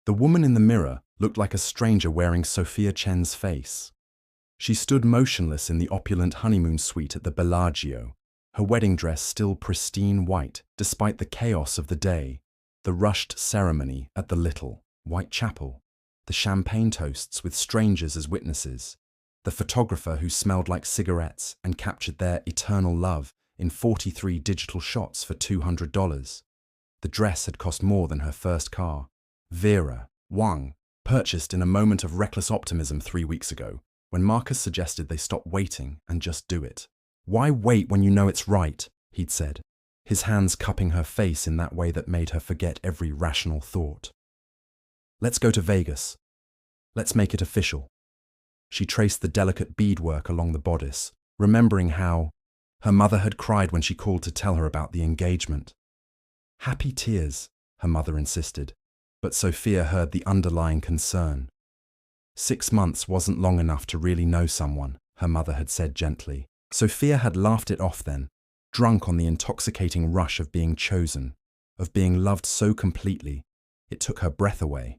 The woman in the mirror looked like a stranger wearing Sophia Chen's face. She stood motionless in the opulent honeymoon suite at the Bellagio, her wedding dress still pristine white despite the chaos of the day, the rushed ceremony at the little, white chapel, the champagne toasts with strangers as witnesses, the photographer who smelled like cigarettes and captured their eternal love in 43 digital shots for $200. The dress had cost more than her first car. Vera, Wang, purchased in a moment of reckless optimism 3 weeks ago, when Marcus suggested they stop waiting and just do it. "Why wait when you know it's right?" he'd said, his hands cupping her face in that way that made her forget every rational thought. "Let's go to Vegas. Let's make it official." She traced the delicate beadwork along the bodice, remembering how her mother had cried when she called to tell her about the engagement. "Happy tears," her mother insisted, but Sophia heard the underlying concern. 6 months wasn't long enough to really know someone, her mother had said gently. Sophia had laughed it off then, drunk on the intoxicating rush of being chosen, of being loved so completely, it took her breath away.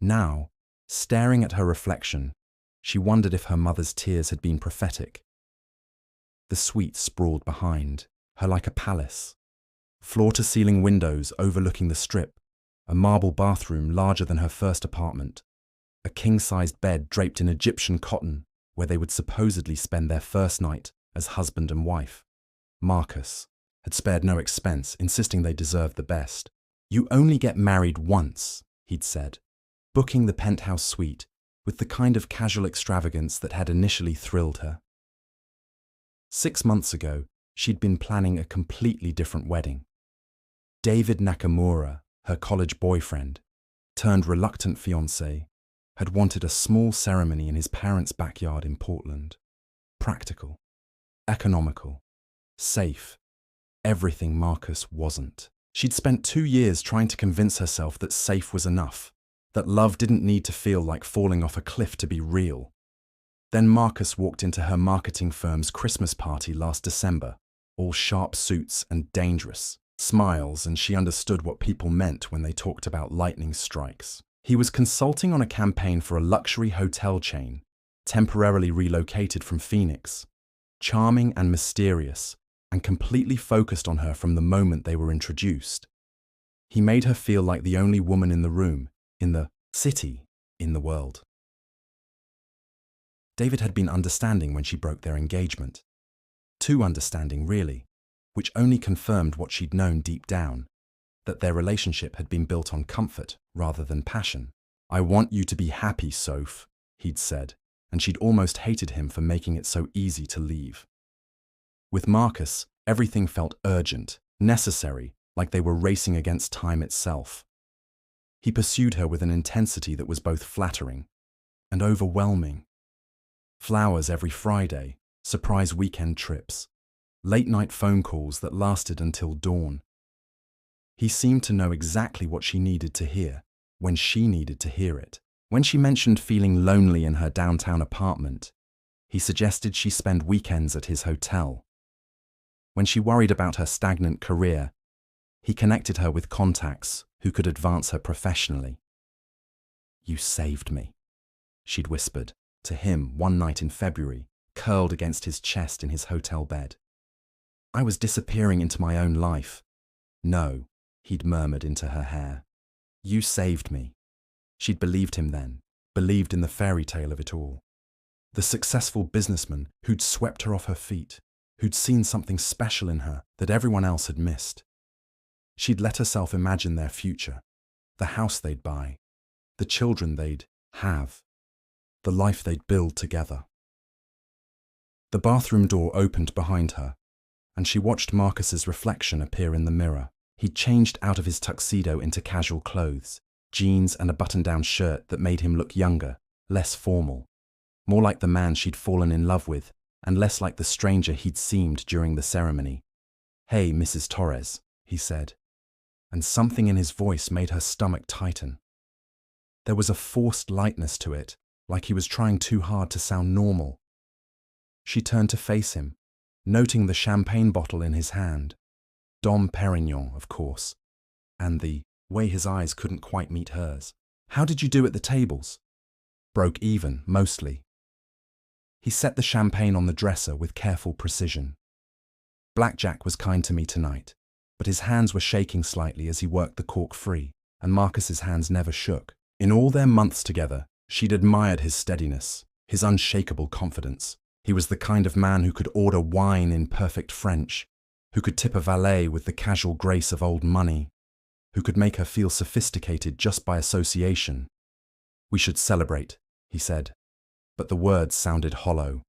Now, staring at her reflection, she wondered if her mother's tears had been prophetic. The suite sprawled behind, her like a palace. Floor-to-ceiling windows overlooking the Strip, a marble bathroom larger than her first apartment, a king-sized bed draped in Egyptian cotton where they would supposedly spend their first night as husband and wife. Marcus had spared no expense, insisting they deserved the best. "You only get married once," he'd said, booking the penthouse suite with the kind of casual extravagance that had initially thrilled her. 6 months ago, she'd been planning a completely different wedding. David Nakamura, her college boyfriend, turned reluctant fiancé, had wanted a small ceremony in his parents' backyard in Portland. Practical, economical, safe, everything Marcus wasn't. She'd spent 2 years trying to convince herself that safe was enough, that love didn't need to feel like falling off a cliff to be real. Then Marcus walked into her marketing firm's Christmas party last December, all sharp suits and dangerous smiles, and she understood what people meant when they talked about lightning strikes. He was consulting on a campaign for a luxury hotel chain, temporarily relocated from Phoenix, charming and mysterious, and completely focused on her from the moment they were introduced. He made her feel like the only woman in the room, in the city, in the world. David had been understanding when she broke their engagement. Too understanding, really, which only confirmed what she'd known deep down, that their relationship had been built on comfort rather than passion. "I want you to be happy, Soph," he'd said, and she'd almost hated him for making it so easy to leave. With Marcus, everything felt urgent, necessary, like they were racing against time itself. He pursued her with an intensity that was both flattering and overwhelming. Flowers every Friday, surprise weekend trips, late-night phone calls that lasted until dawn. He seemed to know exactly what she needed to hear, when she needed to hear it. When she mentioned feeling lonely in her downtown apartment, he suggested she spend weekends at his hotel. When she worried about her stagnant career, he connected her with contacts who could advance her professionally. "You saved me," she'd whispered to him one night in February, curled against his chest in his hotel bed. "I was disappearing into my own life." "No," he'd murmured into her hair. "You saved me." She'd believed him then, believed in the fairy tale of it all. The successful businessman who'd swept her off her feet, who'd seen something special in her that everyone else had missed. She'd let herself imagine their future, the house they'd buy, the children they'd have, the life they'd build together. The bathroom door opened behind her, and she watched Marcus's reflection appear in the mirror. He'd changed out of his tuxedo into casual clothes, jeans and a button-down shirt that made him look younger, less formal, more like the man she'd fallen in love with, and less like the stranger he'd seemed during the ceremony. "Hey, Mrs. Torres," he said, and something in his voice made her stomach tighten. There was a forced lightness to it, like he was trying too hard to sound normal. She turned to face him, noting the champagne bottle in his hand. Dom Perignon, of course, and the way his eyes couldn't quite meet hers. How did you do at the tables? Broke even, mostly. He set the champagne on the dresser with careful precision. Blackjack was kind to me tonight, but his hands were shaking slightly as he worked the cork free, and Marcus's hands never shook. In all their months together, she'd admired his steadiness, his unshakable confidence. He was the kind of man who could order wine in perfect French, who could tip a valet with the casual grace of old money, who could make her feel sophisticated just by association. We should celebrate, he said, but the words sounded hollow.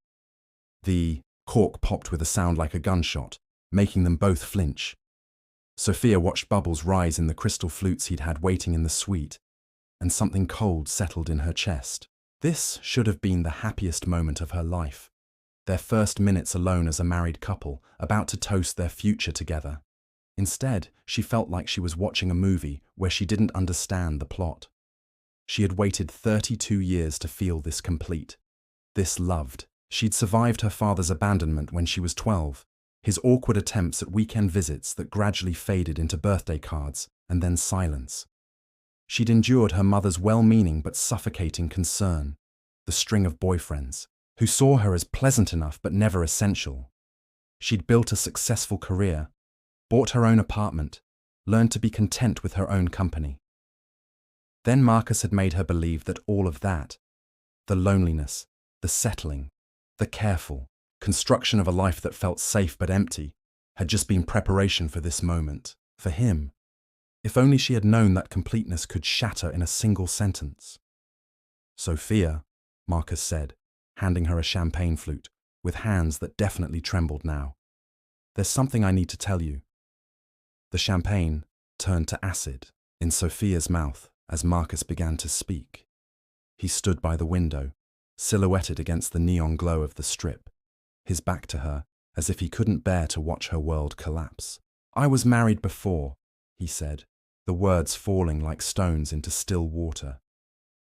The cork popped with a sound like a gunshot, making them both flinch. Sophia watched bubbles rise in the crystal flutes he'd had waiting in the suite, and something cold settled in her chest. This should have been the happiest moment of her life. Their first minutes alone as a married couple, about to toast their future together. Instead, she felt like she was watching a movie where she didn't understand the plot. She had waited 32 years to feel this complete, this loved. She'd survived her father's abandonment when she was 12, his awkward attempts at weekend visits that gradually faded into birthday cards and then silence. She'd endured her mother's well-meaning but suffocating concern, the string of boyfriends, who saw her as pleasant enough but never essential. She'd built a successful career, bought her own apartment, learned to be content with her own company. Then Marcus had made her believe that all of that, the loneliness, the settling, the careful construction of a life that felt safe but empty, had just been preparation for this moment, for him. If only she had known that completeness could shatter in a single sentence. Sophia, Marcus said, handing her a champagne flute, with hands that definitely trembled now. There's something I need to tell you. The champagne turned to acid in Sophia's mouth as Marcus began to speak. He stood by the window, silhouetted against the neon glow of the strip, his back to her, as if he couldn't bear to watch her world collapse. I was married before, he said, the words falling like stones into still water.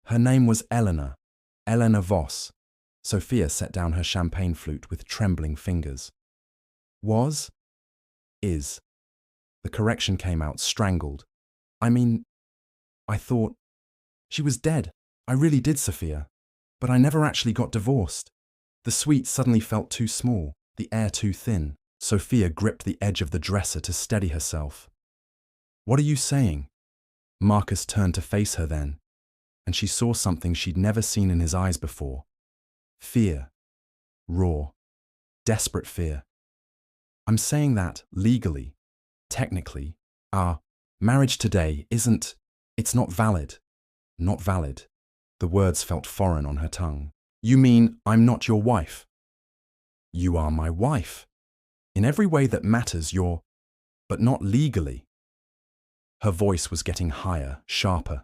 Her name was Eleanor Voss. Sophia set down her champagne flute with trembling fingers. Was? Is. The correction came out strangled. I thought. She was dead. I really did, Sophia. But I never actually got divorced. The suite suddenly felt too small, the air too thin. Sophia gripped the edge of the dresser to steady herself. What are you saying? Marcus turned to face her then, and she saw something she'd never seen in his eyes before. Fear. Raw. Desperate fear. I'm saying that legally, technically, our marriage today it's not valid. Not valid. The words felt foreign on her tongue. You mean I'm not your wife? You are my wife. In every way that matters, but not legally. Her voice was getting higher, sharper.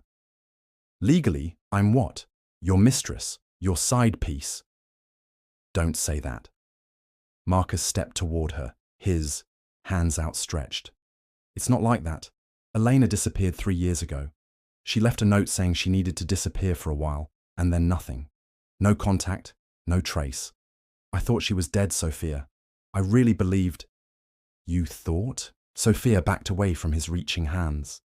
Legally, I'm what? Your mistress, your side piece. Don't say that. Marcus stepped toward her, his hands outstretched. It's not like that. Elena disappeared 3 years ago. She left a note saying she needed to disappear for a while, and then nothing. No contact, no trace. I thought she was dead, Sophia. I really believed. You thought? Sophia backed away from his reaching hands.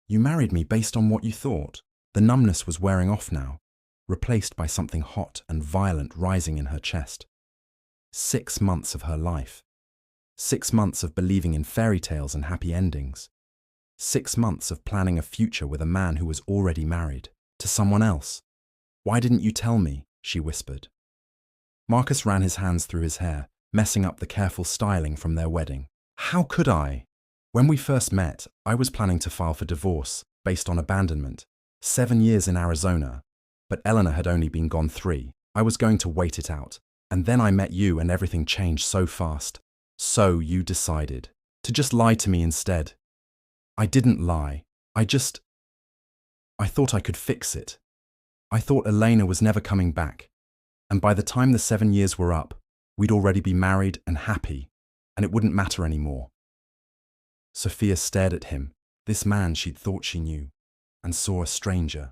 You married me based on what you thought. The numbness was wearing off now, replaced by something hot and violent rising in her chest. 6 months of her life. 6 months of believing in fairy tales and happy endings. 6 months of planning a future with a man who was already married, to someone else. Why didn't you tell me? She whispered. Marcus ran his hands through his hair, messing up the careful styling from their wedding. How could I? When we first met, I was planning to file for divorce, based on abandonment. 7 years in Arizona, but Eleanor had only been gone 3. I was going to wait it out, and then I met you and everything changed so fast. So you decided to just lie to me instead. I didn't lie. I thought I could fix it. I thought Elena was never coming back, and by the time the 7 years were up, we'd already be married and happy, and it wouldn't matter anymore. Sophia stared at him, this man she'd thought she knew, and saw a stranger.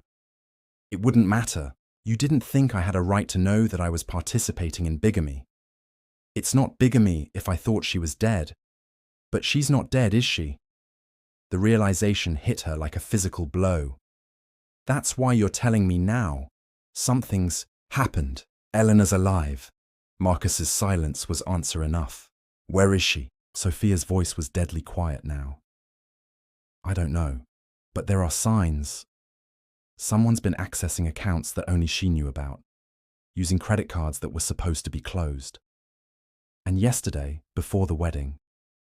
It wouldn't matter. You didn't think I had a right to know that I was participating in bigamy. It's not bigamy if I thought she was dead. But she's not dead, is she? The realization hit her like a physical blow. That's why you're telling me now. Something's happened. Eleanor's alive. Marcus's silence was answer enough. Where is she? Sophia's voice was deadly quiet now. I don't know, but there are signs. Someone's been accessing accounts that only she knew about, using credit cards that were supposed to be closed. And yesterday, before the wedding,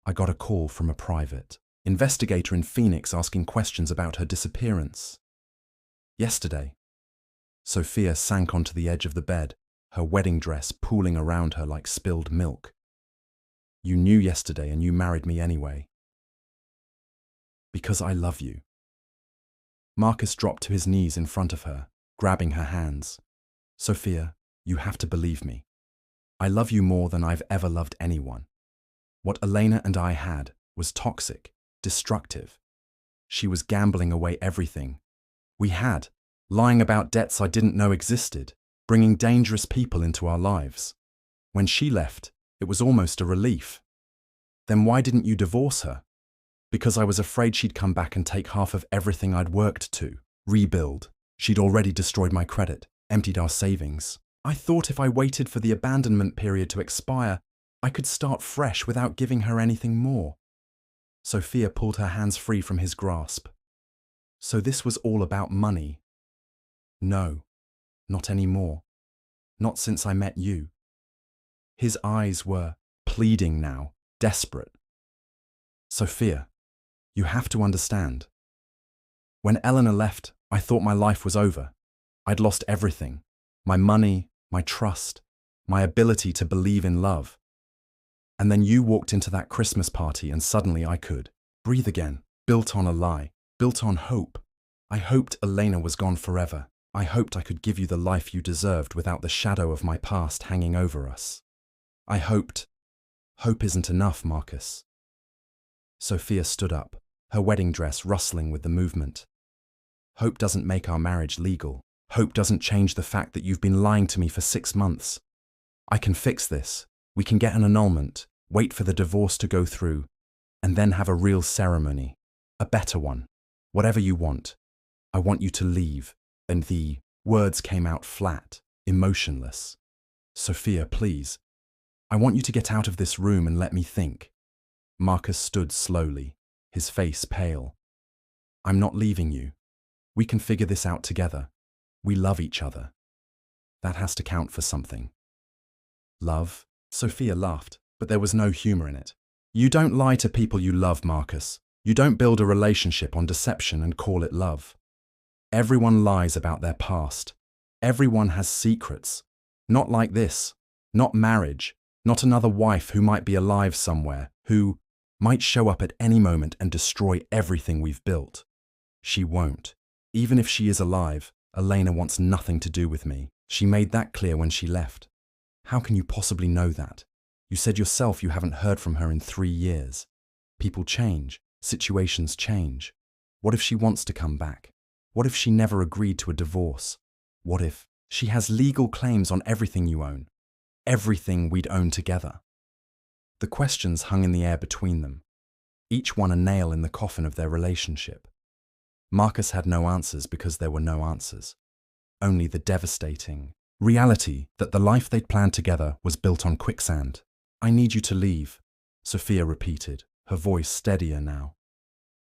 I got a call from a private investigator in Phoenix asking questions about her disappearance. Yesterday, Sophia sank onto the edge of the bed, her wedding dress pooling around her like spilled milk. You knew yesterday and you married me anyway. Because I love you. Marcus dropped to his knees in front of her, grabbing her hands. Sophia, you have to believe me. I love you more than I've ever loved anyone. What Elena and I had was toxic, destructive. She was gambling away everything we had, lying about debts I didn't know existed, bringing dangerous people into our lives. When she left, it was almost a relief. Then why didn't you divorce her? Because I was afraid she'd come back and take half of everything I'd worked to rebuild. She'd already destroyed my credit, emptied our savings. I thought if I waited for the abandonment period to expire, I could start fresh without giving her anything more. Sophia pulled her hands free from his grasp. So this was all about money? No, not anymore. Not since I met you. His eyes were pleading now, desperate. Sophia, you have to understand. When Eleanor left, I thought my life was over. I'd lost everything. My money, my trust, my ability to believe in love. And then you walked into that Christmas party and suddenly I could breathe again, built on a lie, built on hope. I hoped Elena was gone forever. I hoped I could give you the life you deserved without the shadow of my past hanging over us. I hoped. Hope isn't enough, Marcus. Sophia stood up, her wedding dress rustling with the movement. Hope doesn't make our marriage legal. Hope doesn't change the fact that you've been lying to me for 6 months. I can fix this. We can get an annulment, wait for the divorce to go through, and then have a real ceremony. A better one. Whatever you want. I want you to leave. And the words came out flat, emotionless. Sophia, please. I want you to get out of this room and let me think. Marcus stood slowly, his face pale. I'm not leaving you. We can figure this out together. We love each other. That has to count for something. Love? Sophia laughed, but there was no humor in it. You don't lie to people you love, Marcus. You don't build a relationship on deception and call it love. Everyone lies about their past. Everyone has secrets. Not like this. Not marriage. Not another wife who might be alive somewhere, who might show up at any moment and destroy everything we've built. She won't. Even if she is alive, Elena wants nothing to do with me. She made that clear when she left. How can you possibly know that? You said yourself you haven't heard from her in 3 years. People change. Situations change. What if she wants to come back? What if she never agreed to a divorce? What if she has legal claims on everything you own? Everything we'd own together? The questions hung in the air between them, each one a nail in the coffin of their relationship. Marcus had no answers because there were no answers. Only the devastating reality that the life they'd planned together was built on quicksand. I need you to leave, Sophia repeated, her voice steadier now.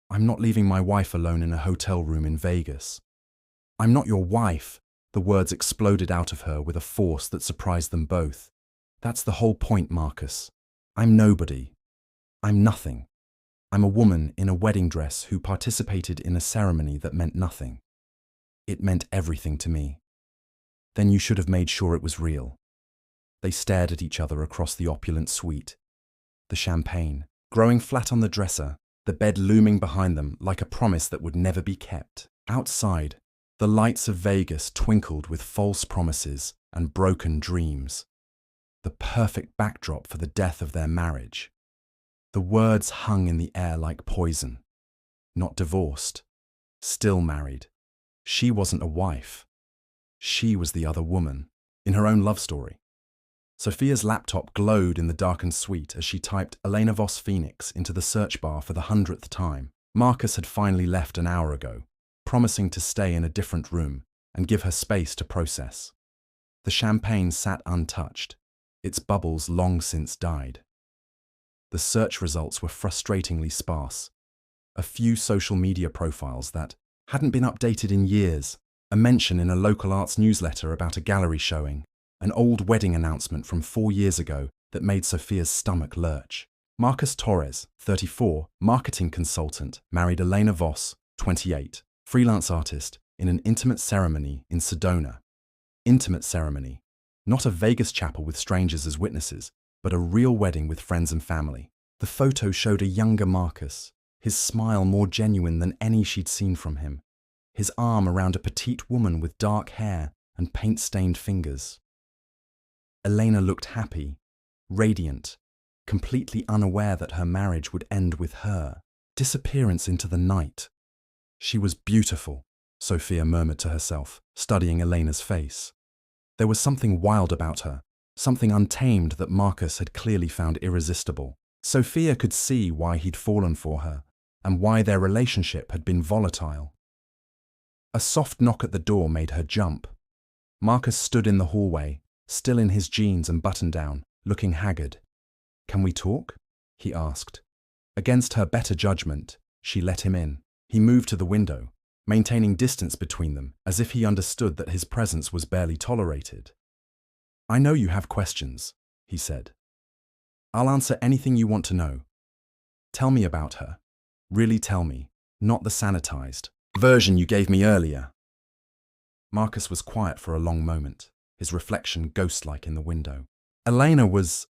I'm not leaving my wife alone in a hotel room in Vegas. I'm not your wife. The words exploded out of her with a force that surprised them both. That's the whole point, Marcus. I'm nobody. I'm nothing. I'm a woman in a wedding dress who participated in a ceremony that meant nothing. It meant everything to me. Then you should have made sure it was real. They stared at each other across the opulent suite. The champagne, growing flat on the dresser, the bed looming behind them like a promise that would never be kept. Outside, the lights of Vegas twinkled with false promises and broken dreams. The perfect backdrop for the death of their marriage. The words hung in the air like poison. Not divorced. Still married. She wasn't a wife. She was the other woman, in her own love story. Sophia's laptop glowed in the darkened suite as she typed Elena Voss Phoenix into the search bar for the 100th time. Marcus had finally left an hour ago, promising to stay in a different room and give her space to process. The champagne sat untouched, its bubbles long since died. The search results were frustratingly sparse. A few social media profiles that hadn't been updated in years, a mention in a local arts newsletter about a gallery showing, an old wedding announcement from 4 years ago that made Sophia's stomach lurch. Marcus Torres, 34, marketing consultant, married Elena Voss, 28, freelance artist, in an intimate ceremony in Sedona. Intimate ceremony. Not a Vegas chapel with strangers as witnesses, but a real wedding with friends and family. The photo showed a younger Marcus, his smile more genuine than any she'd seen from him, his arm around a petite woman with dark hair and paint-stained fingers. Elena looked happy, radiant, completely unaware that her marriage would end with her disappearance into the night. She was beautiful, Sophia murmured to herself, studying Elena's face. There was something wild about her, something untamed that Marcus had clearly found irresistible. Sophia could see why he'd fallen for her, and why their relationship had been volatile. A soft knock at the door made her jump. Marcus stood in the hallway, still in his jeans and button-down, looking haggard. "Can we talk?" he asked. Against her better judgment, she let him in. He moved to the window, maintaining distance between them, as if he understood that his presence was barely tolerated. "I know you have questions," he said. "I'll answer anything you want to know. Tell me about her. Really tell me, not the sanitized version you gave me earlier." Marcus was quiet for a long moment, his reflection ghost-like in the window. Elena was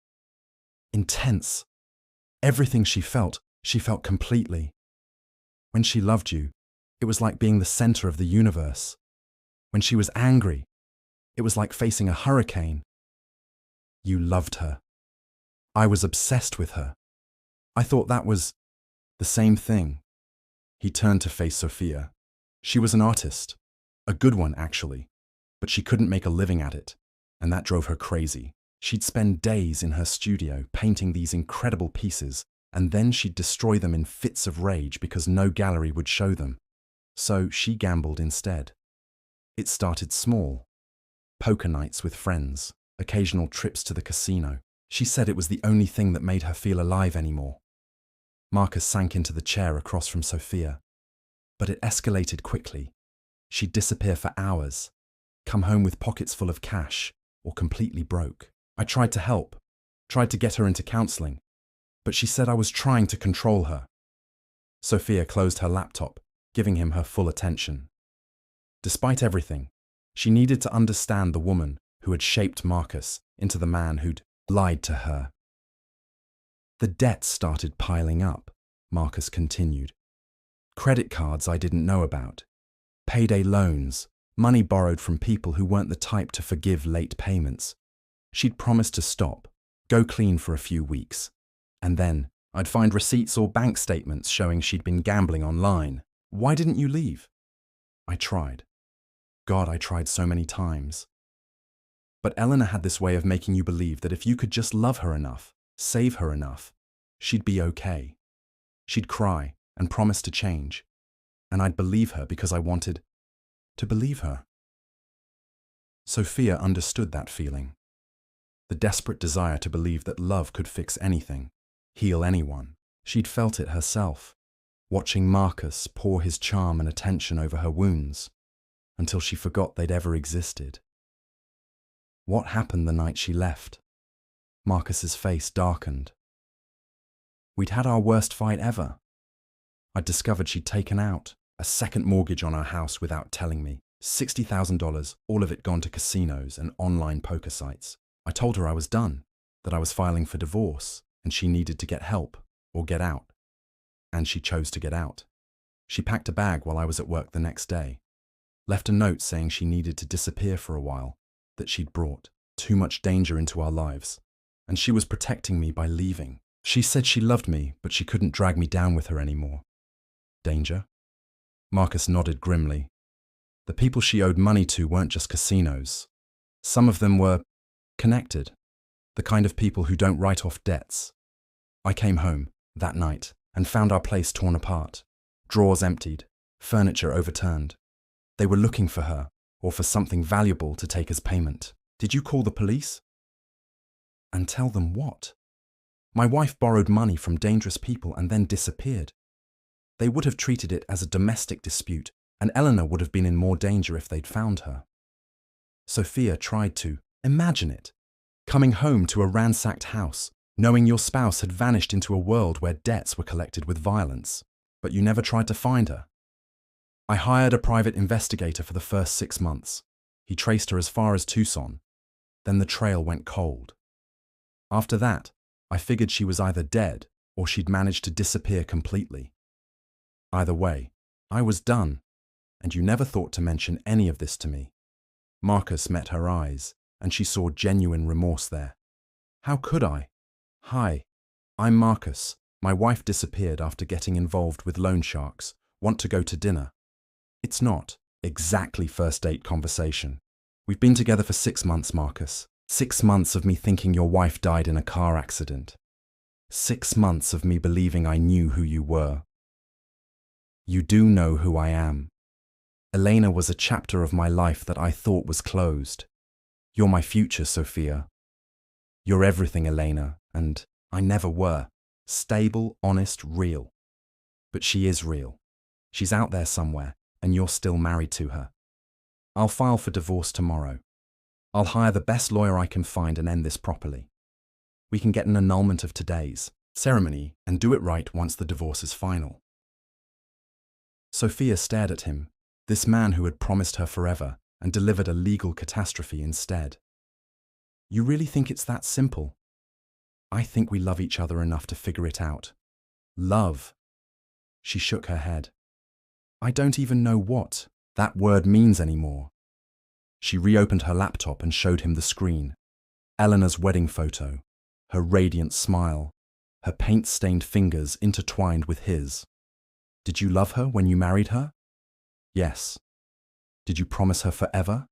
intense. Everything she felt completely. When she loved you, it was like being the center of the universe. When she was angry, it was like facing a hurricane. You loved her. I was obsessed with her. I thought that was the same thing. He turned to face Sophia. She was an artist. A good one, actually. But she couldn't make a living at it, and that drove her crazy. She'd spend days in her studio painting these incredible pieces, and then she'd destroy them in fits of rage because no gallery would show them. So she gambled instead. It started small. Poker nights with friends, occasional trips to the casino. She said it was the only thing that made her feel alive anymore. Marcus sank into the chair across from Sophia. But it escalated quickly. She'd disappear for hours, come home with pockets full of cash, or completely broke. I tried to help, tried to get her into counseling, but she said I was trying to control her. Sophia closed her laptop, giving him her full attention. Despite everything, she needed to understand the woman who had shaped Marcus into the man who'd lied to her. The debts started piling up, Marcus continued. Credit cards I didn't know about, payday loans, money borrowed from people who weren't the type to forgive late payments. She'd promised to stop, go clean for a few weeks, and then I'd find receipts or bank statements showing she'd been gambling online. "Why didn't you leave?" I tried. God, I tried so many times. But Eleanor had this way of making you believe that if you could just love her enough, save her enough, she'd be okay. She'd cry and promise to change, and I'd believe her because I wanted to believe her. Sophia understood that feeling. The desperate desire to believe that love could fix anything, heal anyone. She'd felt it herself, watching Marcus pour his charm and attention over her wounds, until she forgot they'd ever existed. What happened the night she left? Marcus's face darkened. We'd had our worst fight ever. I'd discovered she'd taken out a second mortgage on our house without telling me. $60,000, all of it gone to casinos and online poker sites. I told her I was done, that I was filing for divorce, and she needed to get help, or get out. And she chose to get out. She packed a bag while I was at work the next day, left a note saying she needed to disappear for a while, that she'd brought too much danger into our lives, and she was protecting me by leaving. She said she loved me, but she couldn't drag me down with her anymore. Danger? Marcus nodded grimly. The people she owed money to weren't just casinos. Some of them were connected, the kind of people who don't write off debts. I came home that night and found our place torn apart. Drawers emptied, furniture overturned. They were looking for her, or for something valuable to take as payment. Did you call the police? And tell them what? My wife borrowed money from dangerous people and then disappeared. They would have treated it as a domestic dispute, and Eleanor would have been in more danger if they'd found her. Sophia tried to imagine it. Coming home to a ransacked house, knowing your spouse had vanished into a world where debts were collected with violence. But you never tried to find her. I hired a private investigator for the first 6 months. He traced her as far as Tucson. Then the trail went cold. After that, I figured she was either dead or she'd managed to disappear completely. Either way, I was done, and you never thought to mention any of this to me. Marcus met her eyes, and she saw genuine remorse there. How could I? Hi, I'm Marcus. My wife disappeared after getting involved with loan sharks. Want to go to dinner? It's not exactly first date conversation. We've been together for 6 months, Marcus. 6 months of me thinking your wife died in a car accident. 6 months of me believing I knew who you were. You do know who I am. Elena was a chapter of my life that I thought was closed. You're my future, Sophia. You're everything, Elena, and I never were. Stable, honest, real. But she is real. She's out there somewhere, and you're still married to her. I'll file for divorce tomorrow. I'll hire the best lawyer I can find and end this properly. We can get an annulment of today's ceremony and do it right once the divorce is final. Sophia stared at him, this man who had promised her forever and delivered a legal catastrophe instead. You really think it's that simple? I think we love each other enough to figure it out. Love. She shook her head. I don't even know what that word means anymore. She reopened her laptop and showed him the screen. Eleanor's wedding photo, her radiant smile, her paint-stained fingers intertwined with his. Did you love her when you married her? Yes. Did you promise her forever?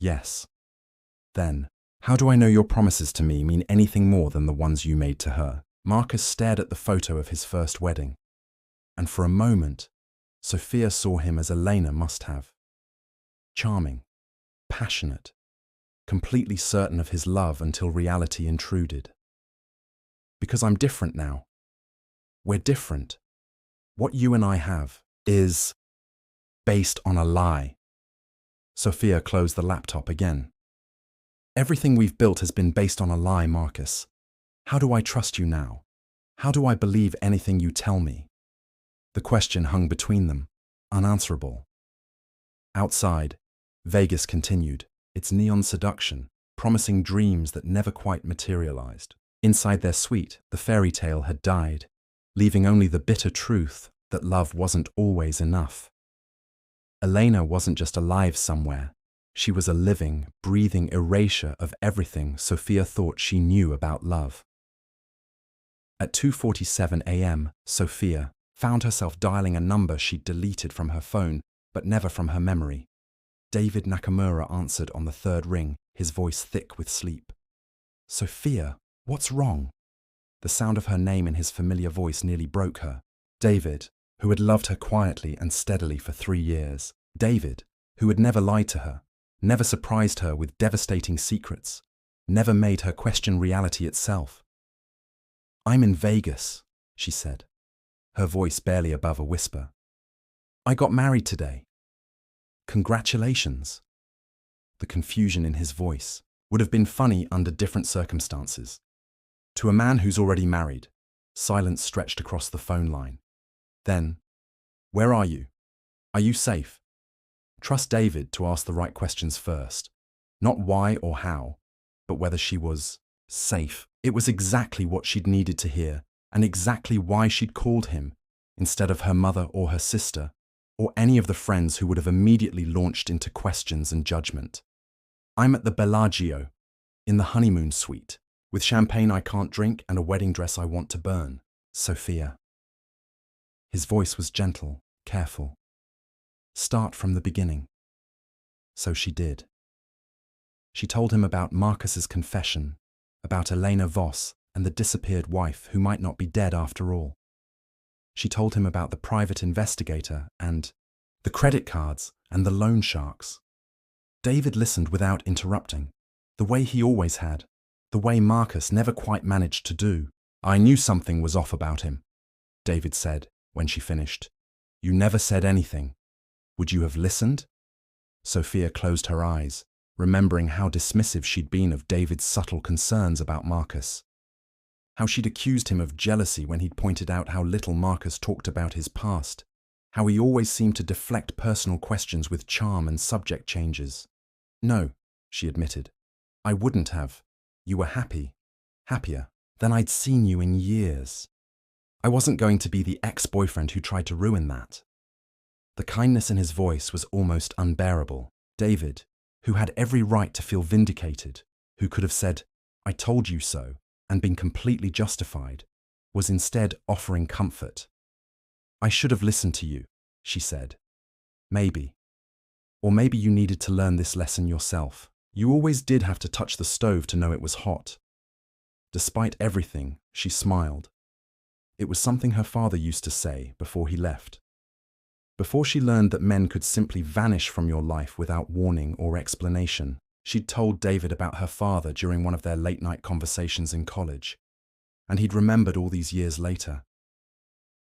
Yes. Then, how do I know your promises to me mean anything more than the ones you made to her? Marcus stared at the photo of his first wedding, and for a moment, Sophia saw him as Elena must have. Charming, passionate, completely certain of his love until reality intruded. Because I'm different now. We're different. What you and I have is based on a lie. Sophia closed the laptop again. Everything we've built has been based on a lie, Marcus. How do I trust you now? How do I believe anything you tell me? The question hung between them, unanswerable. Outside, Vegas continued, its neon seduction, promising dreams that never quite materialized. Inside their suite, the fairy tale had died, leaving only the bitter truth that love wasn't always enough. Elena wasn't just alive somewhere. She was a living, breathing erasure of everything Sophia thought she knew about love. At 2:47 a.m., Sophia found herself dialing a number she'd deleted from her phone, but never from her memory. David Nakamura answered on the third ring, his voice thick with sleep. Sophia, what's wrong? The sound of her name in his familiar voice nearly broke her. David, who had loved her quietly and steadily for 3 years. David, who had never lied to her, never surprised her with devastating secrets, never made her question reality itself. I'm in Vegas, she said, her voice barely above a whisper. I got married today. Congratulations. The confusion in his voice would have been funny under different circumstances. To a man who's already married, silence stretched across the phone line. Then, where are you? Are you safe? Trust David to ask the right questions first. Not why or how, but whether she was safe. It was exactly what she'd needed to hear, and exactly why she'd called him, instead of her mother or her sister, or any of the friends who would have immediately launched into questions and judgment. I'm at the Bellagio, in the honeymoon suite, with champagne I can't drink and a wedding dress I want to burn. Sophia. His voice was gentle, careful. Start from the beginning. So she did. She told him about Marcus's confession, about Elena Voss and the disappeared wife who might not be dead after all. She told him about the private investigator and the credit cards and the loan sharks. David listened without interrupting, the way he always had, the way Marcus never quite managed to do. "I knew something was off about him," David said when she finished. "You never said anything. Would you have listened?" Sophia closed her eyes, remembering how dismissive she'd been of David's subtle concerns about Marcus. How she'd accused him of jealousy when he'd pointed out how little Marcus talked about his past, how he always seemed to deflect personal questions with charm and subject changes. "No," she admitted. "I wouldn't have. You were happy. Happier than I'd seen you in years. I wasn't going to be the ex-boyfriend who tried to ruin that." The kindness in his voice was almost unbearable. David, who had every right to feel vindicated, who could have said, "I told you so," and been completely justified, was instead offering comfort. "I should have listened to you," she said. "Maybe. Or maybe you needed to learn this lesson yourself. You always did have to touch the stove to know it was hot." Despite everything, she smiled. It was something her father used to say before he left. Before she learned that men could simply vanish from your life without warning or explanation, she'd told David about her father during one of their late-night conversations in college, and he'd remembered all these years later.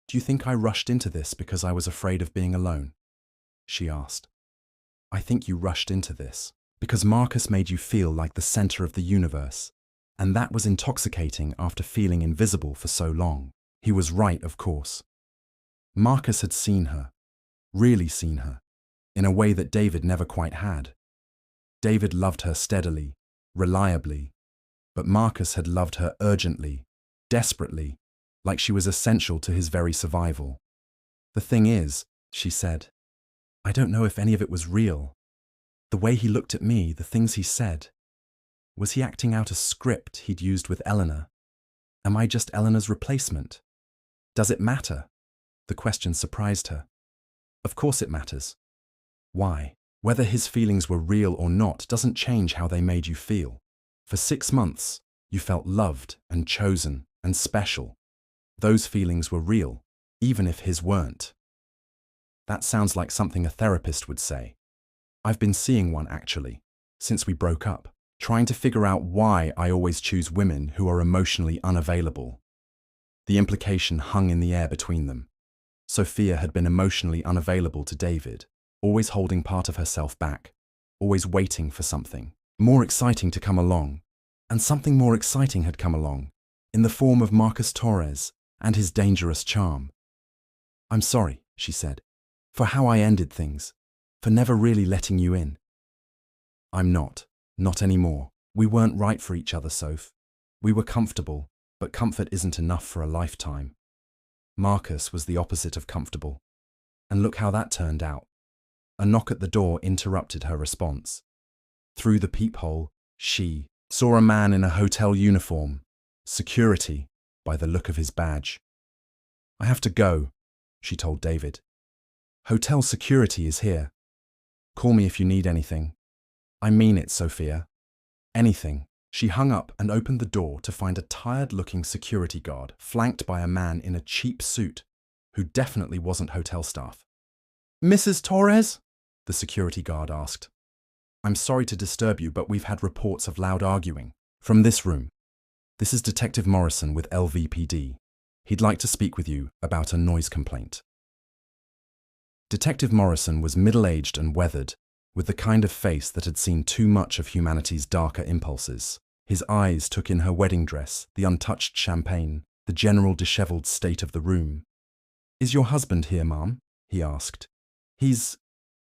"Do you think I rushed into this because I was afraid of being alone?" she asked. "I think you rushed into this because Marcus made you feel like the center of the universe, and that was intoxicating after feeling invisible for so long." He was right, of course. Marcus had seen her, really seen her, in a way that David never quite had. David loved her steadily, reliably, but Marcus had loved her urgently, desperately, like she was essential to his very survival. "The thing is," she said, "I don't know if any of it was real. The way he looked at me, the things he said. Was he acting out a script he'd used with Eleanor? Am I just Eleanor's replacement? Does it matter?" The question surprised her. Of course it matters. Why? Whether his feelings were real or not doesn't change how they made you feel. For 6 months, you felt loved and chosen and special. Those feelings were real, even if his weren't. That sounds like something a therapist would say. I've been seeing one, actually, since we broke up, trying to figure out why I always choose women who are emotionally unavailable. The implication hung in the air between them. Sophia had been emotionally unavailable to David, always holding part of herself back, always waiting for something more exciting to come along. And something more exciting had come along, in the form of Marcus Torres and his dangerous charm. "I'm sorry," she said, "for how I ended things, for never really letting you in." "I'm not anymore. We weren't right for each other, Soph. We were comfortable, but comfort isn't enough for a lifetime. Marcus was the opposite of comfortable. And look how that turned out." A knock at the door interrupted her response. Through the peephole, she saw a man in a hotel uniform, security, by the look of his badge. "I have to go," she told David. "Hotel security is here. Call me if you need anything." "I mean it, Sophia. Anything." She hung up and opened the door to find a tired-looking security guard flanked by a man in a cheap suit who definitely wasn't hotel staff. "Mrs. Torres?" the security guard asked. "I'm sorry to disturb you, but we've had reports of loud arguing. From this room. This is Detective Morrison with LVPD. He'd like to speak with you about a noise complaint." Detective Morrison was middle-aged and weathered, with the kind of face that had seen too much of humanity's darker impulses. His eyes took in her wedding dress, the untouched champagne, the general disheveled state of the room. "Is your husband here, ma'am?" he asked.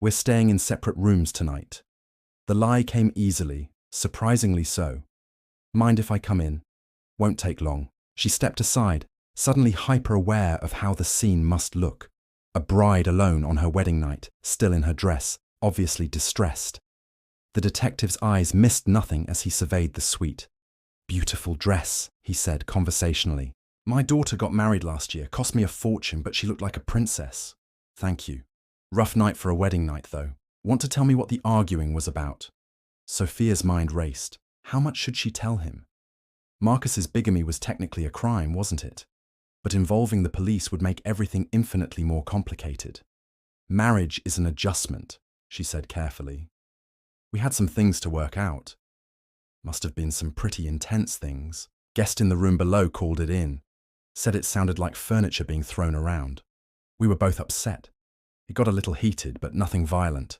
We're staying in separate rooms tonight." The lie came easily, surprisingly so. "Mind if I come in? Won't take long." She stepped aside, suddenly hyper-aware of how the scene must look. A bride alone on her wedding night, still in her dress, obviously distressed. The detective's eyes missed nothing as he surveyed the suite. "Beautiful dress," he said conversationally. "My daughter got married last year, cost me a fortune, but she looked like a princess." "Thank you. Rough night for a wedding night, though. Want to tell me what the arguing was about?" Sophia's mind raced. How much should she tell him? Marcus's bigamy was technically a crime, wasn't it? but involving the police would make everything infinitely more complicated. Marriage is an adjustment, she said carefully. We had some things to work out. Must have been some pretty intense things. Guest in the room below called it in. Said it sounded like furniture being thrown around. We were both upset. It got a little heated, but nothing violent.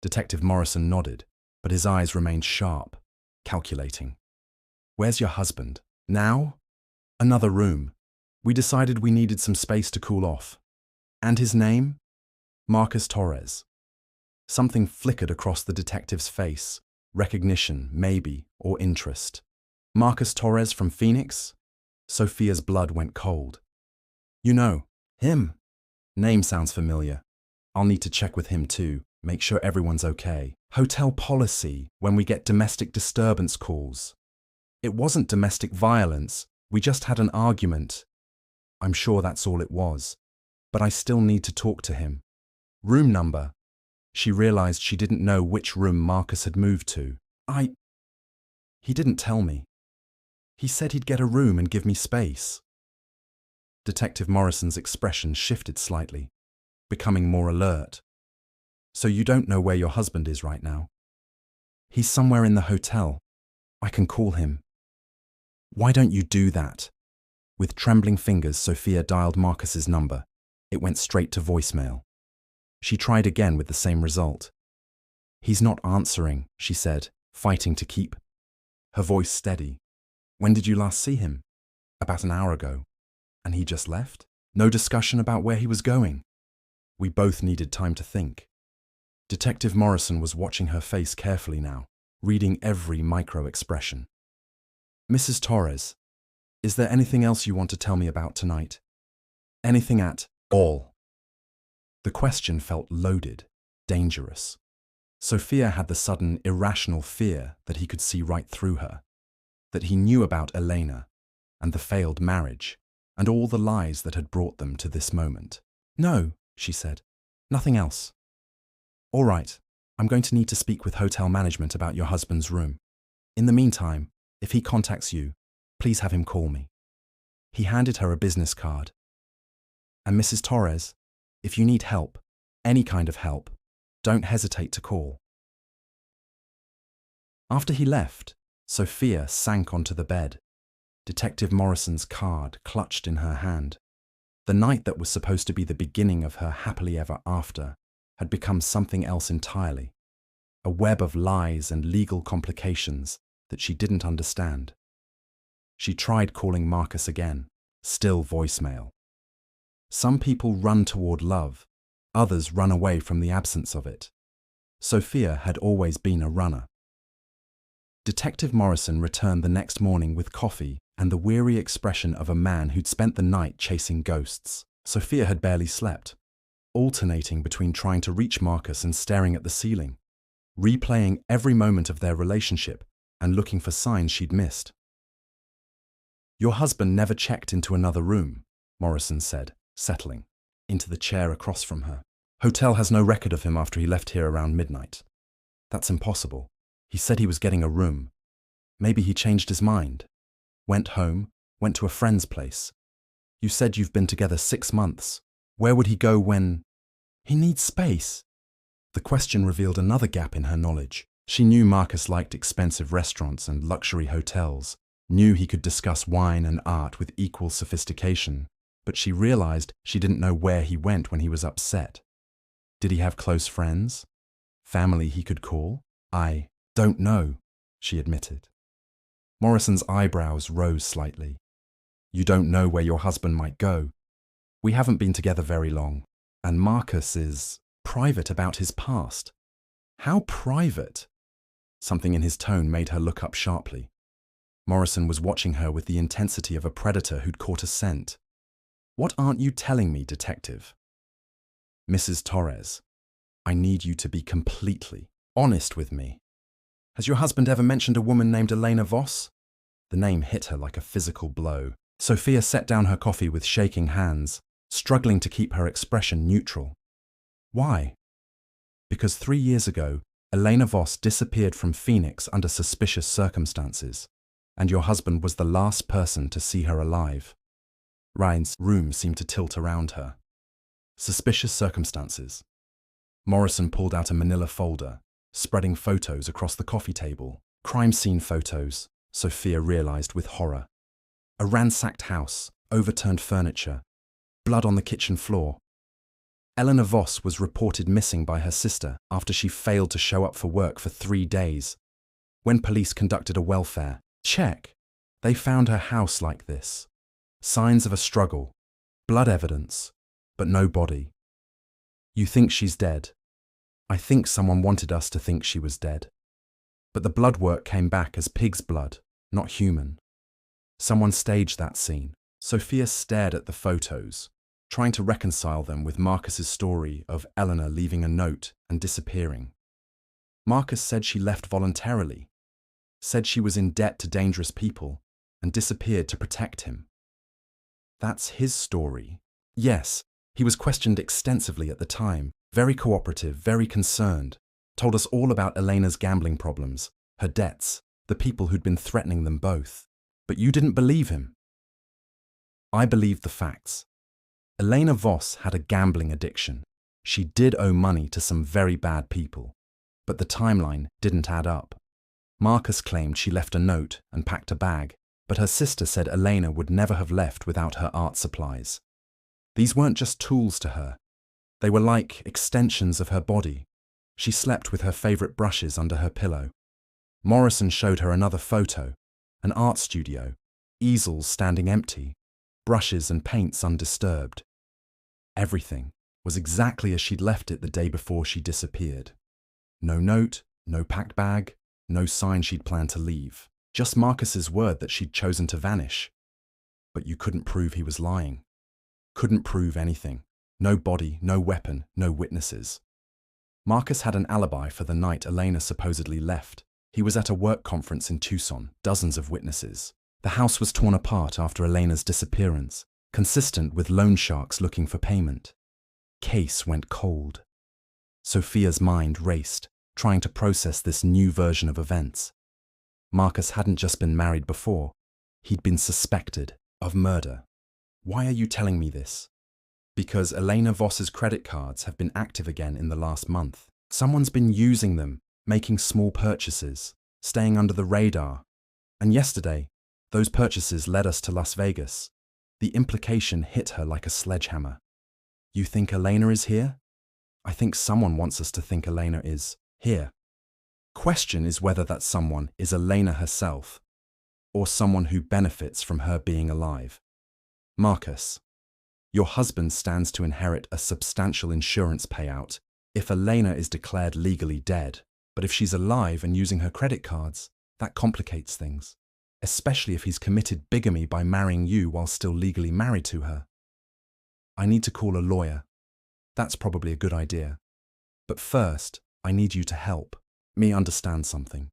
Detective Morrison nodded, but his eyes remained sharp, calculating. Where's your husband? Now? Another room. We decided we needed some space to cool off. And his name? Marcus Torres. Something flickered across the detective's face. Recognition, maybe, or interest. Marcus Torres from Phoenix? Sophia's blood went cold. You know, him. Name sounds familiar. I'll need to check with him too, make sure everyone's okay. Hotel policy when we get domestic disturbance calls. It wasn't domestic violence, we just had an argument. I'm sure that's all it was, but I still need to talk to him. Room number. She realized she didn't know which room Marcus had moved to. He didn't tell me. He said he'd get a room and give me space. Detective Morrison's expression shifted slightly, becoming more alert. So you don't know where your husband is right now? He's somewhere in the hotel. I can call him. Why don't you do that? With trembling fingers, Sophia dialed Marcus's number. It went straight to voicemail. She tried again with the same result. He's not answering, she said, fighting to keep her voice steady. When did you last see him? About an hour ago. And he just left? No discussion about where he was going. We both needed time to think. Detective Morrison was watching her face carefully now, reading every micro-expression. Mrs. Torres, is there anything else you want to tell me about tonight? Anything at all? The question felt loaded, dangerous. Sophia had the sudden, irrational fear that he could see right through her, that he knew about Elena and the failed marriage and all the lies that had brought them to this moment. No, she said, nothing else. All right, I'm going to need to speak with hotel management about your husband's room. In the meantime, if he contacts you, please have him call me. He handed her a business card. And Mrs. Torres, if you need help, any kind of help, don't hesitate to call. After he left, Sophia sank onto the bed, Detective Morrison's card clutched in her hand. The night that was supposed to be the beginning of her happily ever after had become something else entirely, a web of lies and legal complications that she didn't understand. She tried calling Marcus again, still voicemail. Some people run toward love, others run away from the absence of it. Sophia had always been a runner. Detective Morrison returned the next morning with coffee and the weary expression of a man who'd spent the night chasing ghosts. Sophia had barely slept, alternating between trying to reach Marcus and staring at the ceiling, replaying every moment of their relationship and looking for signs she'd missed. Your husband never checked into another room, Morrison said, settling into the chair across from her. Hotel has no record of him after he left here around midnight. That's impossible. He said he was getting a room. Maybe he changed his mind. Went home, went to a friend's place. You said you've been together 6 months. Where would he go when... He needs space. The question revealed another gap in her knowledge. She knew Marcus liked expensive restaurants and luxury hotels, knew he could discuss wine and art with equal sophistication, but she realized she didn't know where he went when he was upset. Did he have close friends? Family he could call? I don't know, she admitted. Morrison's eyebrows rose slightly. You don't know where your husband might go. We haven't been together very long, and Marcus is private about his past. How private? Something in his tone made her look up sharply. Morrison was watching her with the intensity of a predator who'd caught a scent. What aren't you telling me, detective? Mrs. Torres, I need you to be completely honest with me. Has your husband ever mentioned a woman named Elena Voss? The name hit her like a physical blow. Sophia set down her coffee with shaking hands, struggling to keep her expression neutral. Why? Because 3 years ago, Elena Voss disappeared from Phoenix under suspicious circumstances, and your husband was the last person to see her alive. Ryan's room seemed to tilt around her. Suspicious circumstances. Morrison pulled out a manila folder, spreading photos across the coffee table. Crime scene photos, Sophia realized with horror. A ransacked house, overturned furniture, blood on the kitchen floor. Eleanor Voss was reported missing by her sister after she failed to show up for work for 3 days. When police conducted a welfare check, they found her house like this. Signs of a struggle, blood evidence, but no body. You think she's dead. I think someone wanted us to think she was dead. But the blood work came back as pig's blood, not human. Someone staged that scene. Sophia stared at the photos, trying to reconcile them with Marcus's story of Eleanor leaving a note and disappearing. Marcus said she left voluntarily, said she was in debt to dangerous people, and disappeared to protect him. That's his story. Yes, he was questioned extensively at the time, very cooperative, very concerned, told us all about Elena's gambling problems, her debts, the people who'd been threatening them both. But you didn't believe him. I believed the facts. Elena Voss had a gambling addiction. She did owe money to some very bad people, but the timeline didn't add up. Marcus claimed she left a note and packed a bag, but her sister said Elena would never have left without her art supplies. These weren't just tools to her. They were like extensions of her body. She slept with her favorite brushes under her pillow. Morrison showed her another photo, an art studio, easels standing empty, brushes and paints undisturbed. Everything was exactly as she'd left it the day before she disappeared. No note, no packed bag, no sign she'd planned to leave. Just Marcus's word that she'd chosen to vanish. But you couldn't prove he was lying. Couldn't prove anything. No body, no weapon, no witnesses. Marcus had an alibi for the night Elena supposedly left. He was at a work conference in Tucson, dozens of witnesses. The house was torn apart after Elena's disappearance, consistent with loan sharks looking for payment. Case went cold. Sophia's mind raced, trying to process this new version of events. Marcus hadn't just been married before. He'd been suspected of murder. Why are you telling me this? Because Elena Voss's credit cards have been active again in the last month. Someone's been using them, making small purchases, staying under the radar. And yesterday, those purchases led us to Las Vegas. The implication hit her like a sledgehammer. You think Elena is here? I think someone wants us to think Elena is here. Question is whether that someone is Elena herself, or someone who benefits from her being alive. Marcus, your husband stands to inherit a substantial insurance payout if Elena is declared legally dead. But if she's alive and using her credit cards, that complicates things, especially if he's committed bigamy by marrying you while still legally married to her. I need to call a lawyer. That's probably a good idea. But first, I need you to help me understand something.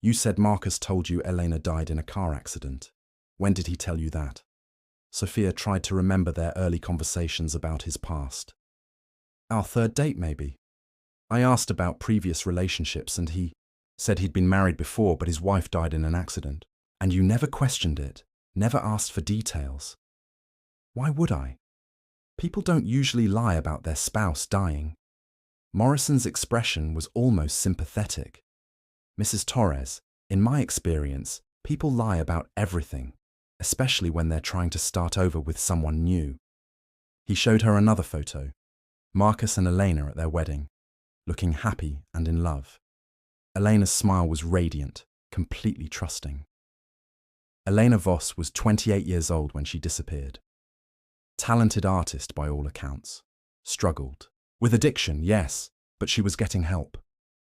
You said Marcus told you Elena died in a car accident. When did he tell you that? Sophia tried to remember their early conversations about his past. Our third date, maybe. I asked about previous relationships and he said he'd been married before but his wife died in an accident. And you never questioned it, never asked for details. Why would I? People don't usually lie about their spouse dying. Morrison's expression was almost sympathetic. Mrs. Torres, in my experience, people lie about everything, especially when they're trying to start over with someone new. He showed her another photo, Marcus and Elena at their wedding, looking happy and in love. Elena's smile was radiant, completely trusting. Elena Voss was 28 years old when she disappeared. Talented artist by all accounts. Struggled. With addiction, yes, but she was getting help.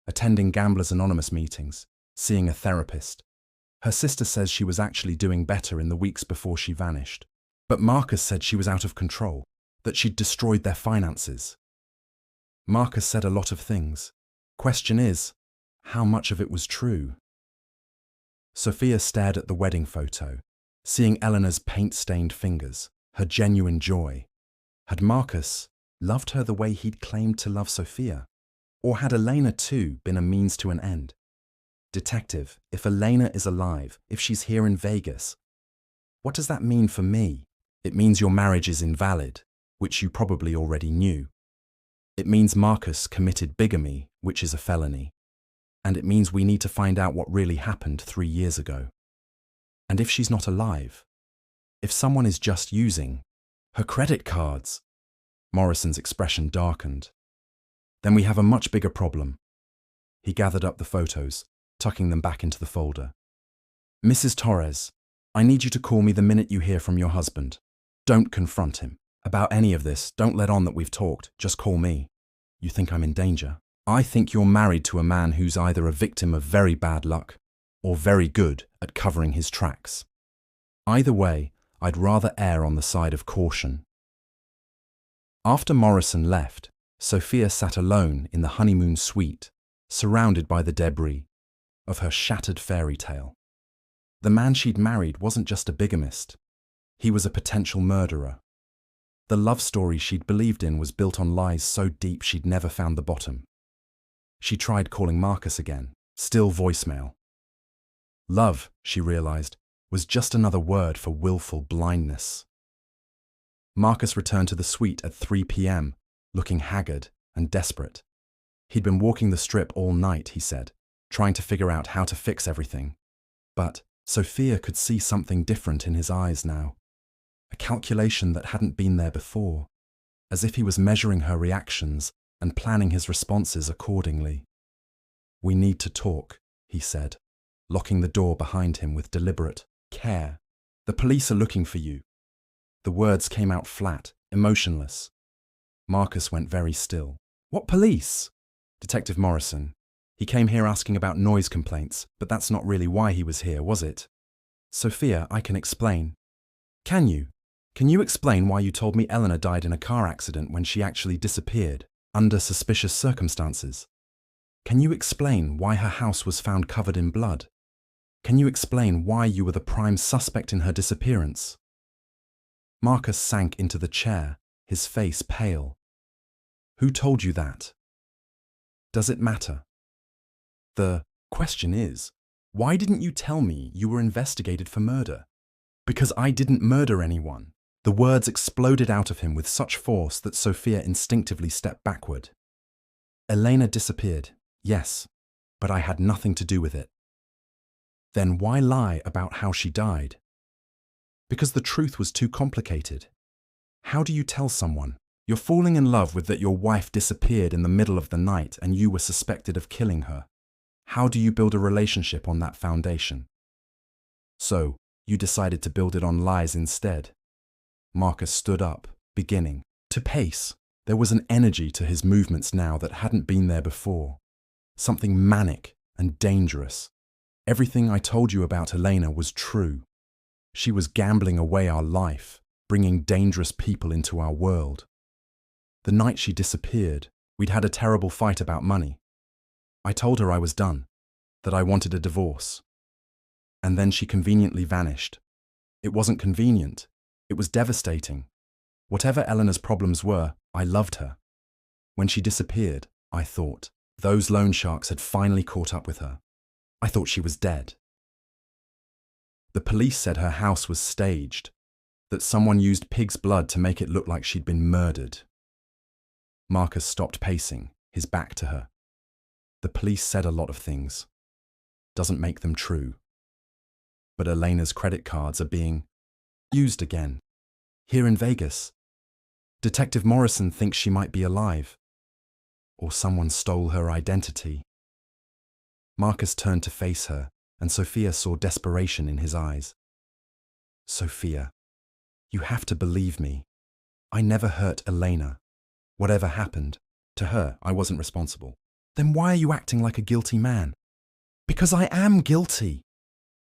Attending Gamblers Anonymous meetings, seeing a therapist. Her sister says she was actually doing better in the weeks before she vanished. But Marcus said she was out of control, that she'd destroyed their finances. Marcus said a lot of things. Question is, how much of it was true? Sophia stared at the wedding photo, seeing Eleanor's paint-stained fingers, her genuine joy. Had Marcus loved her the way he'd claimed to love Sophia? Or had Elena too been a means to an end? Detective, if Elena is alive, if she's here in Vegas, what does that mean for me? It means your marriage is invalid, which you probably already knew. It means Marcus committed bigamy, which is a felony. And it means we need to find out what really happened 3 years ago. And if she's not alive, if someone is just using her credit cards, Morrison's expression darkened. Then we have a much bigger problem. He gathered up the photos, tucking them back into the folder. Mrs. Torres, I need you to call me the minute you hear from your husband. Don't confront him. About any of this, don't let on that we've talked. Just call me. You think I'm in danger? I think you're married to a man who's either a victim of very bad luck or very good at covering his tracks. Either way, I'd rather err on the side of caution. After Morrison left, Sophia sat alone in the honeymoon suite, surrounded by the debris of her shattered fairy tale. The man she'd married wasn't just a bigamist. He was a potential murderer. The love story she'd believed in was built on lies so deep she'd never found the bottom. She tried calling Marcus again, still voicemail. Love, she realized, was just another word for willful blindness. Marcus returned to the suite at 3 p.m., looking haggard and desperate. He'd been walking the strip all night, he said, trying to figure out how to fix everything. But Sophia could see something different in his eyes now. A calculation that hadn't been there before, as if he was measuring her reactions and planning his responses accordingly. We need to talk, he said, locking the door behind him with deliberate care. The police are looking for you. The words came out flat, emotionless. Marcus went very still. What police? Detective Morrison. He came here asking about noise complaints, but that's not really why he was here, was it? Sophia, I can explain. Can you? Can you explain why you told me Eleanor died in a car accident when she actually disappeared, under suspicious circumstances? Can you explain why her house was found covered in blood? Can you explain why you were the prime suspect in her disappearance? Marcus sank into the chair, his face pale. Who told you that? Does it matter? The question is, why didn't you tell me you were investigated for murder? Because I didn't murder anyone. The words exploded out of him with such force that Sophia instinctively stepped backward. Elena disappeared, yes, but I had nothing to do with it. Then why lie about how she died? Because the truth was too complicated. How do you tell someone you're falling in love with that your wife disappeared in the middle of the night and you were suspected of killing her? How do you build a relationship on that foundation? So, you decided to build it on lies instead. Marcus stood up, beginning to pace. There was an energy to his movements now that hadn't been there before. Something manic and dangerous. Everything I told you about Elena was true. She was gambling away our life, bringing dangerous people into our world. The night she disappeared, we'd had a terrible fight about money. I told her I was done, that I wanted a divorce. And then she conveniently vanished. It wasn't convenient. It was devastating. Whatever Eleanor's problems were, I loved her. When she disappeared, I thought those loan sharks had finally caught up with her. I thought she was dead. The police said her house was staged, that someone used pig's blood to make it look like she'd been murdered. Marcus stopped pacing, his back to her. The police said a lot of things. Doesn't make them true. But Elena's credit cards are being used again. Here in Vegas. Detective Morrison thinks she might be alive. Or someone stole her identity. Marcus turned to face her, and Sophia saw desperation in his eyes. Sophia, you have to believe me. I never hurt Elena. Whatever happened, to her, I wasn't responsible. Then why are you acting like a guilty man? Because I am guilty.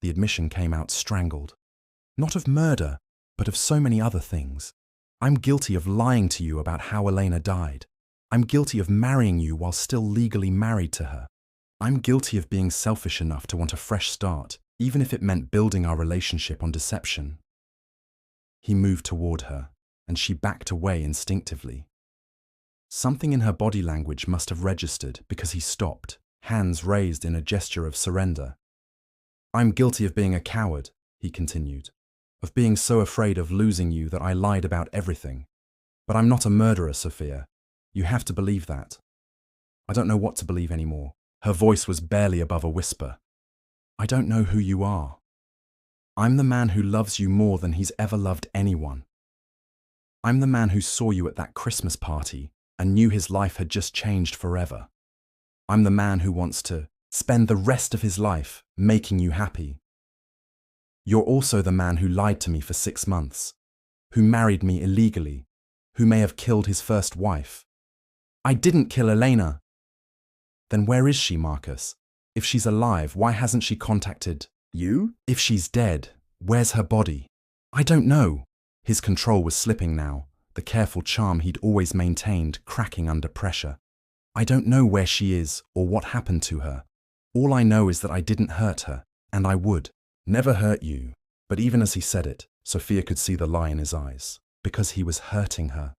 The admission came out strangled. Not of murder, but of so many other things. I'm guilty of lying to you about how Elena died. I'm guilty of marrying you while still legally married to her. I'm guilty of being selfish enough to want a fresh start, even if it meant building our relationship on deception. He moved toward her, and she backed away instinctively. Something in her body language must have registered because he stopped, hands raised in a gesture of surrender. I'm guilty of being a coward, he continued. of being so afraid of losing you that I lied about everything. But I'm not a murderer, Sophia. You have to believe that. I don't know what to believe anymore. Her voice was barely above a whisper. I don't know who you are. I'm the man who loves you more than he's ever loved anyone. I'm the man who saw you at that Christmas party and knew his life had just changed forever. I'm the man who wants to spend the rest of his life making you happy. You're also the man who lied to me for 6 months, who married me illegally, who may have killed his first wife. I didn't kill Elena. Then where is she, Marcus? If she's alive, why hasn't she contacted you? If she's dead, where's her body? I don't know. His control was slipping now, the careful charm he'd always maintained cracking under pressure. I don't know where she is or what happened to her. All I know is that I didn't hurt her, and I would. Never hurt you. But even as he said it, Sophia could see the lie in his eyes, because he was hurting her,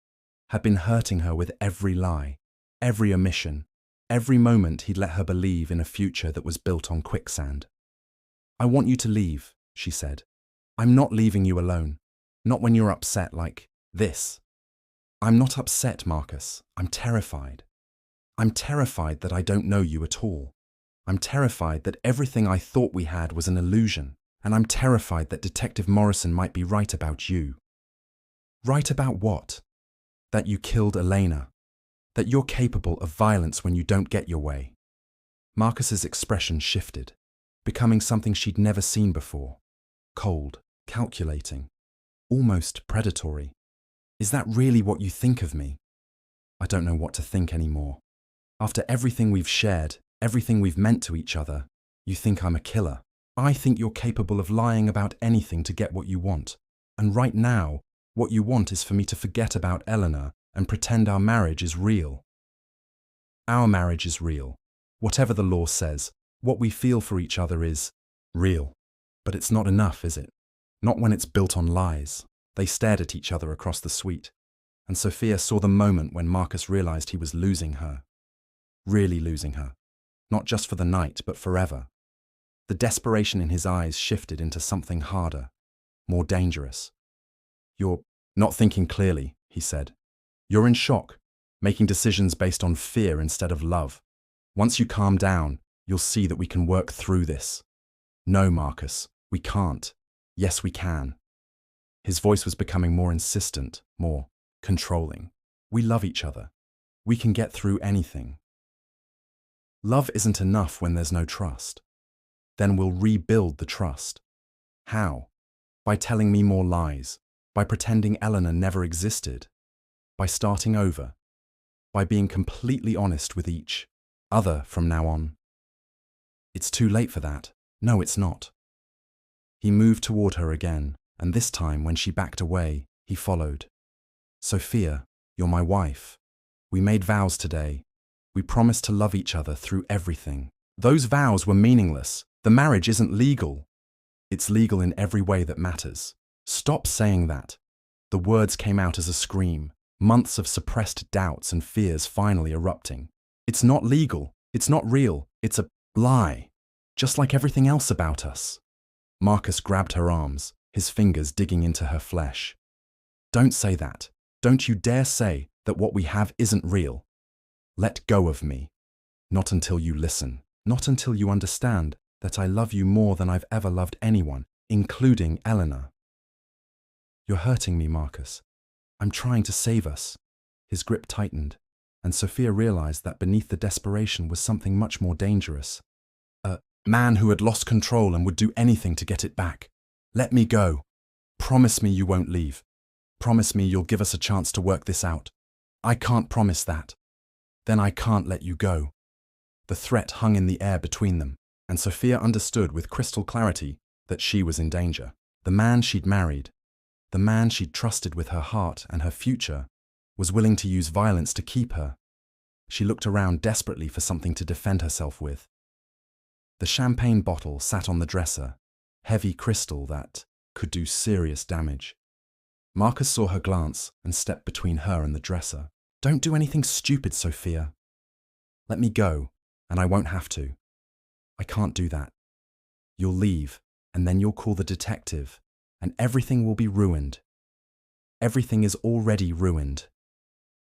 had been hurting her with every lie, every omission, every moment he'd let her believe in a future that was built on quicksand. I want you to leave, she said. I'm not leaving you alone, not when you're upset like this. I'm not upset, Marcus. I'm terrified. I'm terrified that I don't know you at all. I'm terrified that everything I thought we had was an illusion, and I'm terrified that Detective Morrison might be right about you. Right about what? That you killed Elena. That you're capable of violence when you don't get your way. Marcus's expression shifted, becoming something she'd never seen before. Cold, calculating, almost predatory. Is that really what you think of me? I don't know what to think anymore. After everything we've shared, everything we've meant to each other, you think I'm a killer. I think you're capable of lying about anything to get what you want. And right now, what you want is for me to forget about Eleanor and pretend our marriage is real. Our marriage is real. Whatever the law says, what we feel for each other is real. But it's not enough, is it? Not when it's built on lies. They stared at each other across the suite, and Sophia saw the moment when Marcus realized he was losing her. Really losing her. Not just for the night, but forever. The desperation in his eyes shifted into something harder, more dangerous. You're not thinking clearly, he said. You're in shock, making decisions based on fear instead of love. Once you calm down, you'll see that we can work through this. No, Marcus, we can't. Yes, we can. His voice was becoming more insistent, more controlling. We love each other. We can get through anything. Love isn't enough when there's no trust. Then we'll rebuild the trust. How? By telling me more lies, by pretending Eleanor never existed, by starting over, by being completely honest with each other from now on. It's too late for that. No, it's not. He moved toward her again, and this time when she backed away, he followed. Sophia, you're my wife. We made vows today. We promised to love each other through everything. Those vows were meaningless. The marriage isn't legal. It's legal in every way that matters. Stop saying that. The words came out as a scream, months of suppressed doubts and fears finally erupting. It's not legal. It's not real. It's a lie. Just like everything else about us. Marcus grabbed her arms, his fingers digging into her flesh. Don't say that. Don't you dare say that what we have isn't real. Let go of me. Not until you listen. Not until you understand that I love you more than I've ever loved anyone, including Eleanor. You're hurting me, Marcus. I'm trying to save us. His grip tightened, and Sophia realized that beneath the desperation was something much more dangerous. A man who had lost control and would do anything to get it back. Let me go. Promise me you won't leave. Promise me you'll give us a chance to work this out. I can't promise that. Then I can't let you go. The threat hung in the air between them, and Sophia understood with crystal clarity that she was in danger. The man she'd married, the man she'd trusted with her heart and her future, was willing to use violence to keep her. She looked around desperately for something to defend herself with. The champagne bottle sat on the dresser, heavy crystal that could do serious damage. Marcus saw her glance and stepped between her and the dresser. Don't do anything stupid, Sophia. Let me go, and I won't have to. I can't do that. You'll leave, and then you'll call the detective, and everything will be ruined. Everything is already ruined.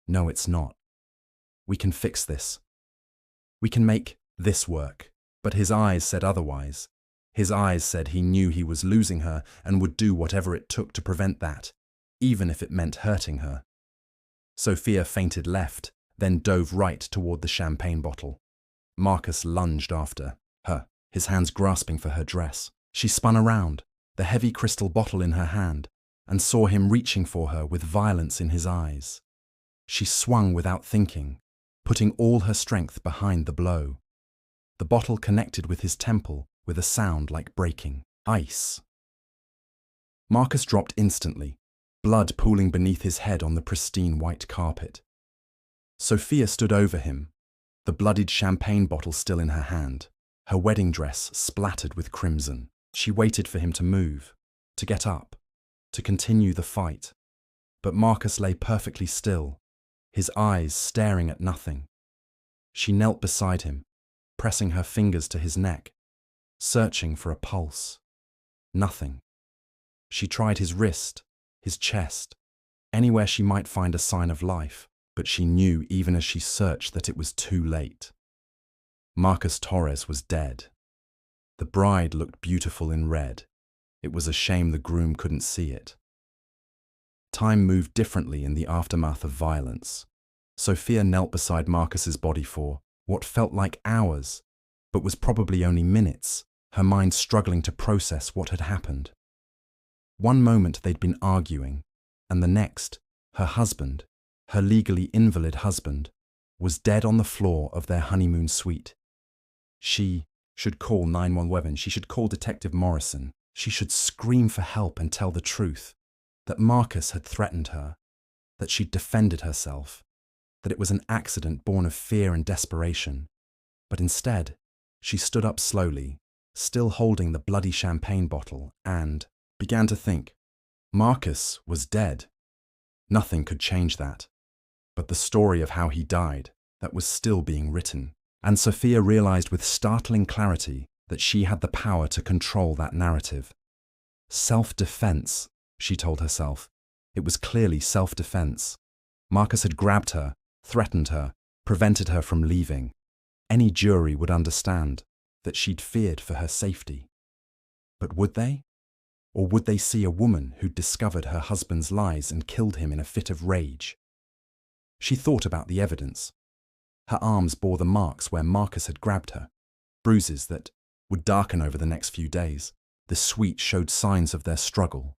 No, it's not. We can fix this. We can make this work. But his eyes said otherwise. His eyes said he knew he was losing her and would do whatever it took to prevent that, even if it meant hurting her. Sophia feinted left, then dove right toward the champagne bottle. Marcus lunged after her, his hands grasping for her dress. She spun around, the heavy crystal bottle in her hand, and saw him reaching for her with violence in his eyes. She swung without thinking, putting all her strength behind the blow. The bottle connected with his temple with a sound like breaking ice. Marcus dropped instantly, blood pooling beneath his head on the pristine white carpet. Sophia stood over him, the bloodied champagne bottle still in her hand, her wedding dress splattered with crimson. She waited for him to move, to get up, to continue the fight. But Marcus lay perfectly still, his eyes staring at nothing. She knelt beside him, pressing her fingers to his neck, searching for a pulse. Nothing. She tried his wrist, his chest, anywhere she might find a sign of life, but she knew even as she searched that it was too late. Marcus Torres was dead. The bride looked beautiful in red. It was a shame the groom couldn't see it. Time moved differently in the aftermath of violence. Sophia knelt beside Marcus's body for what felt like hours, but was probably only minutes, her mind struggling to process what had happened. One moment they'd been arguing, and the next, her husband, her legally invalid husband, was dead on the floor of their honeymoon suite. She should call 911, she should call Detective Morrison, she should scream for help and tell the truth, that Marcus had threatened her, that she'd defended herself, that it was an accident born of fear and desperation. But instead, she stood up slowly, still holding the bloody champagne bottle, and began to think. Marcus was dead. Nothing could change that. But the story of how he died, that was still being written. And Sophia realized with startling clarity that she had the power to control that narrative. Self-defense, she told herself. It was clearly self-defense. Marcus had grabbed her, threatened her, prevented her from leaving. Any jury would understand that she'd feared for her safety. But would they? Or would they see a woman who'd discovered her husband's lies and killed him in a fit of rage? She thought about the evidence. Her arms bore the marks where Marcus had grabbed her, bruises that would darken over the next few days. The suite showed signs of their struggle.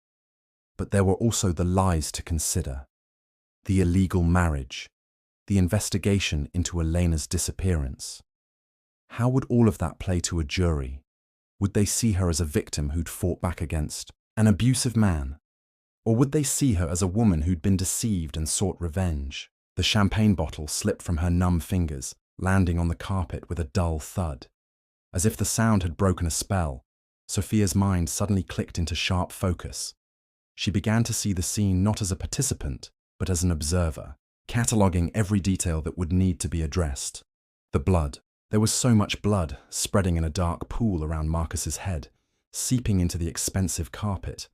But there were also the lies to consider. The illegal marriage, the investigation into Elena's disappearance. How would all of that play to a jury? Would they see her as a victim who'd fought back against an abusive man? Or would they see her as a woman who'd been deceived and sought revenge? The champagne bottle slipped from her numb fingers, landing on the carpet with a dull thud. As if the sound had broken a spell, Sophia's mind suddenly clicked into sharp focus. She began to see the scene not as a participant, but as an observer, cataloguing every detail that would need to be addressed. The blood. There was so much blood spreading in a dark pool around Marcus's head, seeping into the expensive carpet.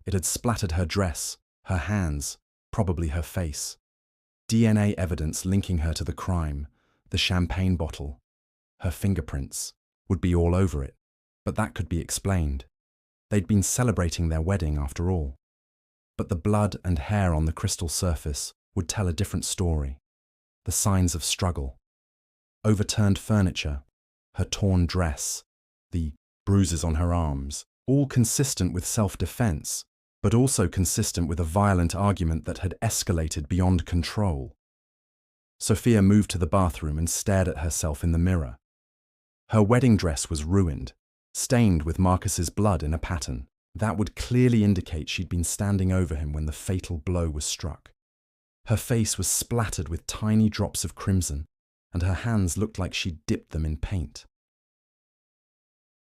It had splattered her dress, her hands, probably her face. DNA evidence linking her to the crime, the champagne bottle, her fingerprints, would be all over it. But that could be explained. They'd been celebrating their wedding after all. But the blood and hair on the crystal surface would tell a different story. The signs of struggle. Overturned furniture, her torn dress, the bruises on her arms, all consistent with self-defense, but also consistent with a violent argument that had escalated beyond control. Sophia moved to the bathroom and stared at herself in the mirror. Her wedding dress was ruined, stained with Marcus's blood in a pattern. That would clearly indicate she'd been standing over him when the fatal blow was struck. Her face was splattered with tiny drops of crimson, and her hands looked like she'd dipped them in paint.